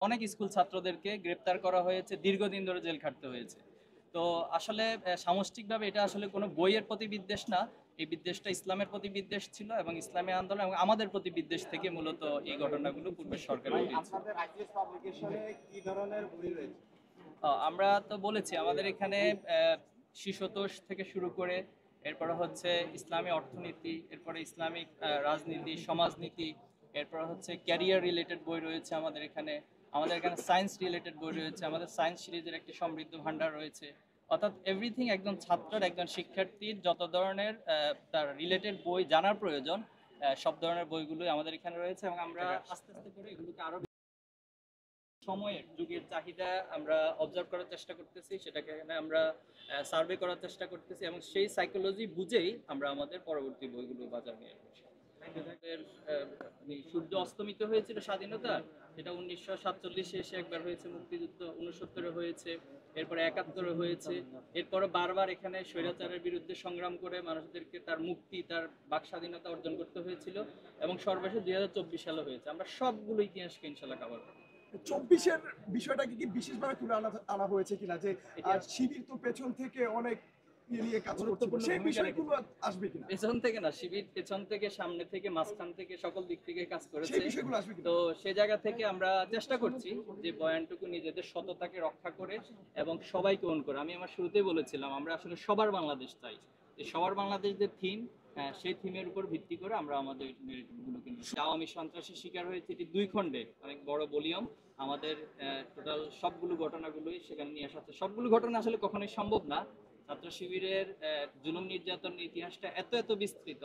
অনেক স্কুল ছাত্রদেরকে গ্রেপ্তার করা হয়েছে, দীর্ঘদিন ধরে জেল খাটতে হয়েছে। তো আসলে সামষ্টিকভাবে এটা আসলে কোনো বইয়ের প্রতি বিদ্বেষ না, এই বিদ্বেষটা ইসলামের প্রতি বিদ্বেষ ছিল এবং ইসলামী আন্দোলন এবং আমাদের প্রতি বিদ্বেষ থেকে মূলত এই ঘটনাগুলো পূর্বের সরকার ঘটিয়েছে। আমরা তো বলেছি আমাদের এখানে শিশুতোষ থেকে শুরু করে এরপরে হচ্ছে ইসলামী অর্থনীতি, এরপরে ইসলামিক রাজনীতি, সমাজনীতি, এরপরে হচ্ছে ক্যারিয়ার রিলেটেড বই রয়েছে আমাদের এখানে। আমাদের এখানে সায়েন্স রিলেটেড বই রয়েছে, আমাদের সায়েন্স সিরিজের একটি সমৃদ্ধ ভান্ডার রয়েছে। অর্থাৎ এভরিথিং একজন ছাত্রের, একজন শিক্ষার্থীর যত ধরনের তার রিলেটেড বই জানার প্রয়োজন, সব ধরনের বইগুলোই আমাদের এখানে রয়েছে এবং আমরা আস্তে আস্তে করে এগুলোকে আরো সময়ের যুগের চাহিদা আমরা অবজার্ভ করার চেষ্টা করতেছি, সেটাকে আমরা সার্ভে করার চেষ্টা করতেছি এবং সেই সাইকোলজি বুঝেই আমরা আমাদের পরবর্তী বইগুলো বাজার নিয়ে আসবো। আমাদের সূর্য অস্তমিত হয়েছিল স্বাধীনতা, সেটা 1947 এসে একবার হয়েছে, মুক্তিযুদ্ধ 69-এ হয়েছে, এরপরে 71-এ হয়েছে, এরপরে বারবার এখানে স্বৈরাচারের বিরুদ্ধে সংগ্রাম করে মানুষদেরকে তার মুক্তি, তার বাক স্বাধীনতা অর্জন করতে হয়েছিল এবং সর্বশেষ 2024 সালে হয়েছে। আমরা সবগুলো ইতিহাসকে ইনশাল্লাহ কভার করবো। 24-এর বিষয়টাকে কি বিশেষভাবে তুলে আনা হয়েছে কিনা, যে শিবির তো পেছন থেকে অনেক নিয়ে কাজ করছে, সেই বিষয়গুলো আসবে কিনা? পেছন থেকে না, শিবির পেছন থেকে, সামনে থেকে, মাঝখান থেকে, সকল দিক থেকে কাজ করেছে। সেই বিষয়গুলো আসবে কিনা? তো সে জায়গা থেকে আমরা চেষ্টা করছি যে বয়ানটুকু নিজেদের সততাকে রক্ষা করে এবং সবাইকে অন করে। আমি আমার শুরুতেই বলেছিলাম আমরা আসলে সবার বাংলাদেশ চাই, যে সবার বাংলাদেশ যে থিম, সেই থিমের উপর ভিত্তি করে আমরা আমাদের নেগেটিভগুলোকে নিয়ে আওয়ামী সন্ত্রাসের শিকার হয়েছে, এটি 2 খণ্ডে অনেক বড় ভলিউম। আমাদের টোটাল সবগুলো ঘটনাগুলোই সেখানে নিয়ে আসা। সবগুলো ঘটনা আসলে কখনোই সম্ভব না। ছাত্র শিবিরের জুলুম নির্যাতনের ইতিহাসটা এত এত বিস্তৃত,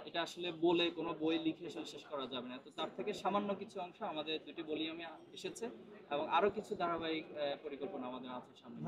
এটা আসলে বলে কোনো বই লিখে আসলে শেষ করা যাবে না। তো তার থেকে সামান্য কিছু অংশ আমাদের 2টি ভলিউমে এসেছে এবং আরো কিছু ধারাবাহিক পরিকল্পনা আমাদের আছে সামনে।